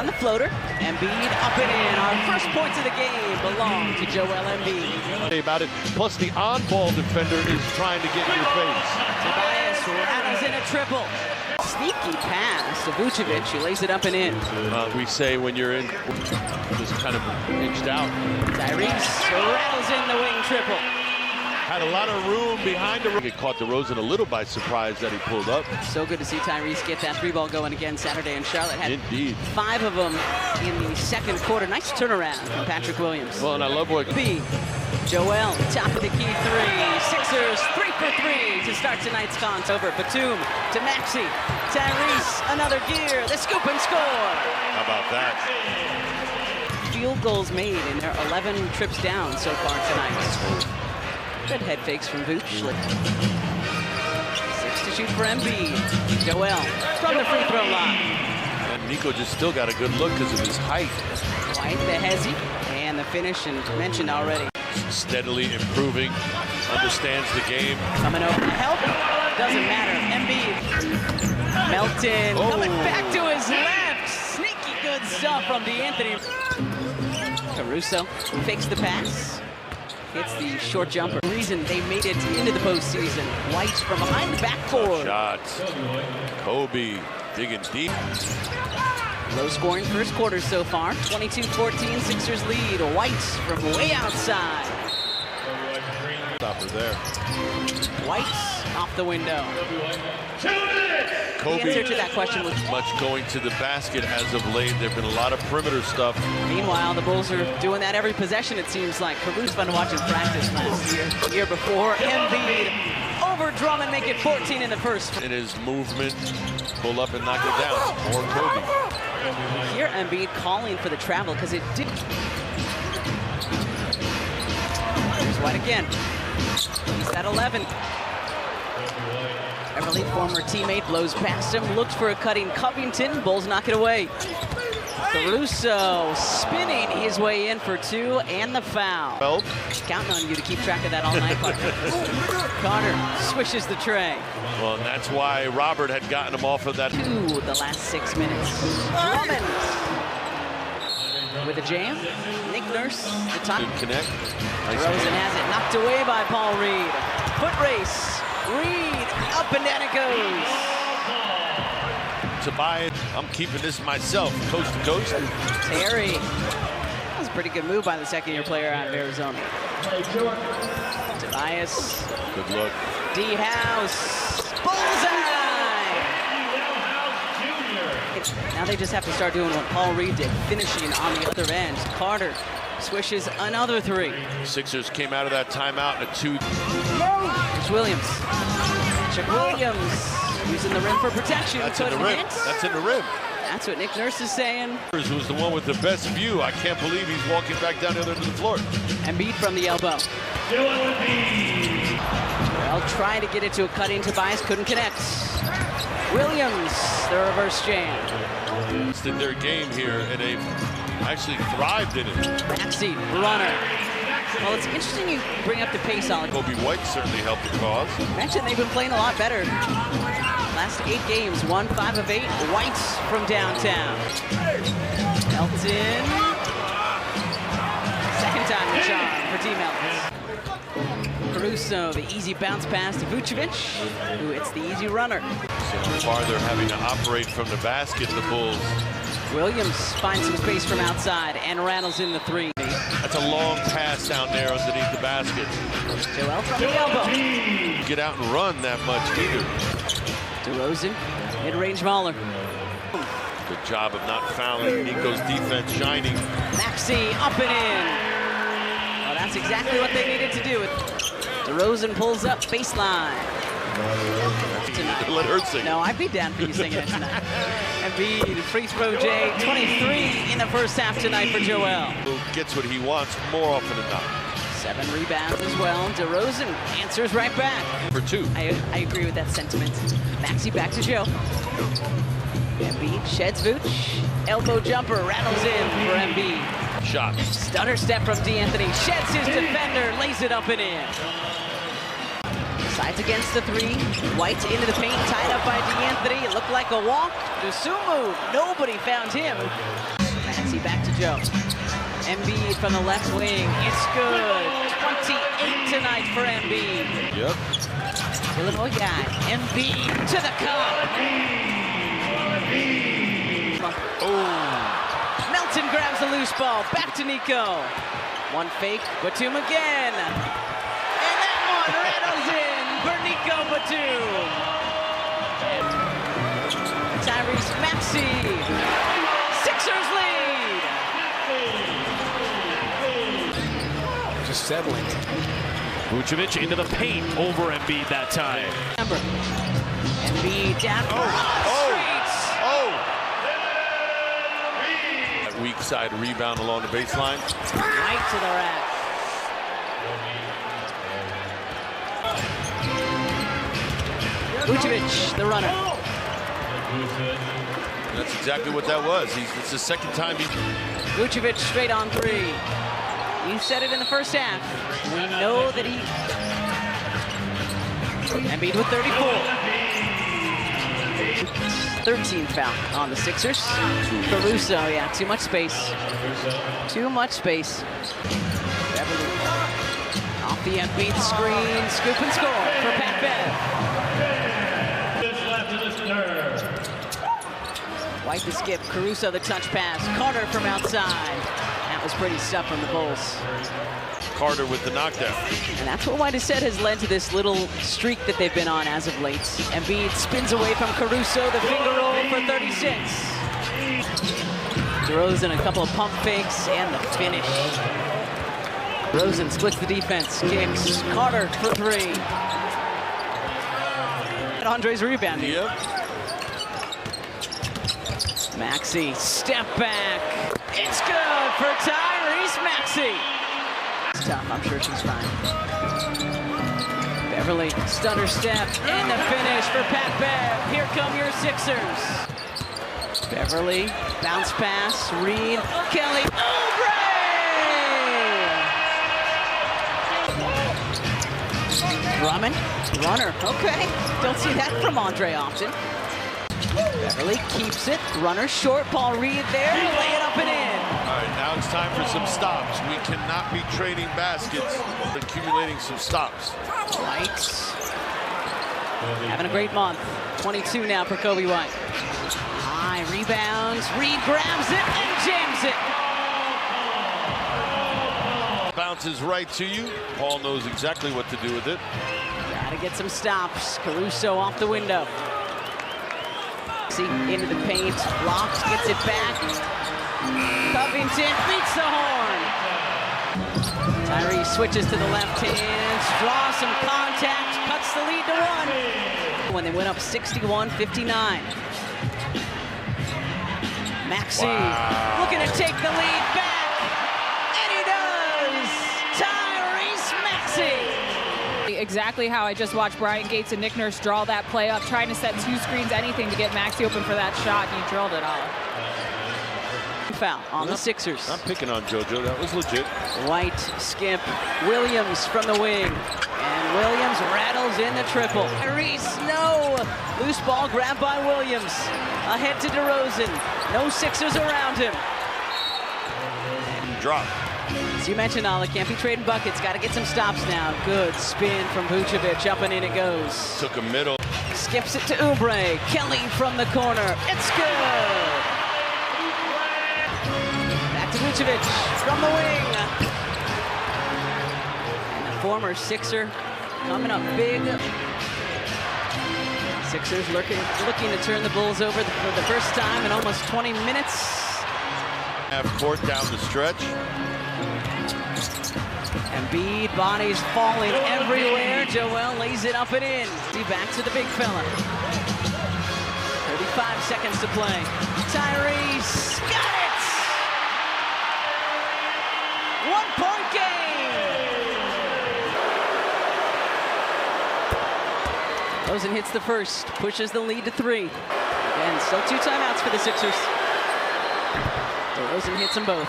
on the floater. Embiid up and in. Our first points of the game belong to Joel Embiid. About it. Plus the on-ball defender is trying to get in your face. Tobias rattles in a triple. Sneaky pass to Vucevic, who lays it up and in. We say when you're in, just kind of inched out. Tyrese rattles in the wing triple. Had a lot of room behind the rim. It caught DeRozan a little by surprise that he pulled up. So good to see Tyrese get that three ball going again Saturday in Charlotte. Had Indeed. 5 of them in the second quarter. Nice turnaround from Patrick Williams. Well, and I love what Joel, top of the key three. Sixers 3 for 3 to start tonight's con. Over Batum to Maxey. Tyrese, another gear. The scoop and score. How about that? Field goals made in their 11 trips down so far tonight. Good head fakes from Vooch. 6 to shoot for Embiid. Joel from the free throw line. And Nico just still got a good look because of his height. White, the hezzy, and the finish, and mentioned already. Steadily improving, understands the game. Coming over to help, doesn't matter. Embiid, Melton, coming back to his left. Sneaky good stuff from D'Anthony. Caruso fakes the pass. Hits the short jumper. The reason they made it into the postseason. White from behind the backboard. Shots. Kobe digging deep. Low scoring first quarter so far. 22-14, Sixers lead. White from way outside. Stopper there. White off the window. Kobe, the answer to that question was much going to the basket as of late. There have been a lot of perimeter stuff. Meanwhile, the Bulls are doing that every possession, it seems like. Caruso's fun to watch him practice last year. The year before, Embiid over Drummond, make it 14 in the first. In his movement, pull up and knock it down. Or Kobe. Here, Embiid calling for the travel because it did. Here's White again. He's at 11. Everly, former teammate, blows past him, looks for a cutting Covington. Bulls knock it away. Caruso spinning his way in for 2 and the foul. Well, Counting on you to keep track of that all night, Carter. Carter swishes the tray. Well, and that's why Robert had gotten him off of that. 2 the last 6 minutes. Drummond with a jam. Nick Nurse, the top. Good connect. Nice Rosen has it knocked away by Paul Reed. Foot race. Reed, up and down it goes. Tobias, I'm keeping this myself, coast to coast. Terry. That was a pretty good move by the second-year player out of Arizona. Tobias. Good look. D-House. Bullseye! Now they just have to start doing what Paul Reed did, finishing on the other end. Carter swishes another 3. Sixers came out of that timeout in a 2. Here's Williams. Chuck Williams using the rim for protection. That's in the rim. That's in the rim. That's what Nick Nurse is saying. Who's the one with the best view. I can't believe he's walking back down the other end of the floor. Embiid from the elbow. Well, trying to get it to a cut-in. Tobias couldn't connect. Williams, the reverse jam. It's in their game here, and they've actually thrived in it. Maxey, runner. Well, it's interesting you bring up the pace on it. Kobe White certainly helped the cause. Mentioned they've been playing a lot better. Last 8 games, 1 5 of 8. White from downtown. Melton. Second time in charge for D. Melton. Caruso, the easy bounce pass to Vucevic, who hits the easy runner. So far, they're having to operate from the basket, the Bulls. Williams finds some space from outside and rattles in the 3. That's a long pass down there underneath the basket. Joel from the elbow. Get out and run that much either. DeRozan, mid-range mauler. Good job of not fouling. Nico's defense shining. Maxey up and in. Well, that's exactly what they needed to do. DeRozan pulls up baseline. Tonight. Let her sing. No, I'd be down for you singing it tonight. Embiid, free throw, Jay. 23 in the first half tonight for Joel. Who gets what he wants more often than not. 7 rebounds as well. DeRozan answers right back. For 2. I agree with that sentiment. Maxey back to Joe. Embiid sheds Vooch. Elbow jumper rattles in for Embiid. Shot. Stutter step from D'Anthony. Sheds his defender, lays it up and in. Sides against the three. White into the paint, tied up by DeAnthony. It looked like a walk. Dosunmu, nobody found him. Maxey back to Joe. Embiid from the left wing. It's good. 28 tonight for Embiid. Yep. Illinois guy. Embiid to the cup. Oh. Melton grabs the loose ball. Back to Nico. One fake. Batum again. And that one rattles in for Nico Batum. Tyrese Maxey. Sixers lead. Just settling. Vucevic into the paint over Embiid that time. Embiid down for streets. That weak side rebound along the baseline. Right to the rack. Vucevic, the runner. That's exactly what that was. It's the second time he... Vucevic straight on three. You said it in the first half. We know that he... Embiid with 34. 13th foul on the Sixers. Caruso, yeah, too much space. Too much space. Beverly off the Embiid screen. Scoop and score for Pat Bev. White the skip. Caruso the touch pass. Carter from outside. That was pretty tough from the Bulls. Carter with the knockdown. And that's what White has said has led to this little streak that they've been on as of late. Embiid spins away from Caruso, the finger roll for 36. DeRozan a couple of pump fakes and the finish. DeRozan splits the defense, kicks. Carter for three. And Andre's rebounding. Yep. Maxey, step back. It's good for Tyrese Maxey. It's tough, I'm sure she's fine. Beverly, stutter step, and the finish for Pat Bev. Here come your Sixers. Beverly, bounce pass, Reed, Kelly, Oubre! Drummond, runner, okay. Don't see that from Andre often. Beverly keeps it, runner short, Paul Reed there, lay it up and in. All right, now it's time for some stops. We cannot be trading baskets, accumulating some stops. White having a great month. 22 now for Kobe White. High rebounds, Reed grabs it and jams it. Bounces right to you. Paul knows exactly what to do with it. Gotta get some stops. Caruso off the window. See, into the paint, blocks, gets it back. Covington beats the horn. Tyrese switches to the left hand, draws some contact, cuts the lead to one. When they went up 61-59. Maxey looking to take the lead back, and he does! Tyrese Maxey! Exactly how I just watched Brian Gates and Nick Nurse draw that play up, trying to set two screens, anything to get Maxey open for that shot. He drilled it all. Foul on the Sixers. I'm picking on JoJo. That was legit. White, skip, Williams from the wing. And Williams rattles in the triple. Tyrese, no! Loose ball grabbed by Williams. Ahead to DeRozan. No Sixers around him. Drop. As you mentioned, Ala, can't be trading buckets. Got to get some stops now. Good spin from Vucevic. Up and in it goes. Took a middle. Skips it to Oubre. Kelly from the corner. It's good! Back to Vucevic from the wing. And the former Sixer coming up big. Sixers looking to turn the Bulls over for the first time in almost 20 minutes. Half court down the stretch. Embiid, bodies falling everywhere. Joel lays it up and in. See, back to the big fella. 35 seconds to play. Tyrese got it! 1 point game! DeRozan hits the first, pushes the lead to 3. And still 2 timeouts for the Sixers. DeRozan hits them both.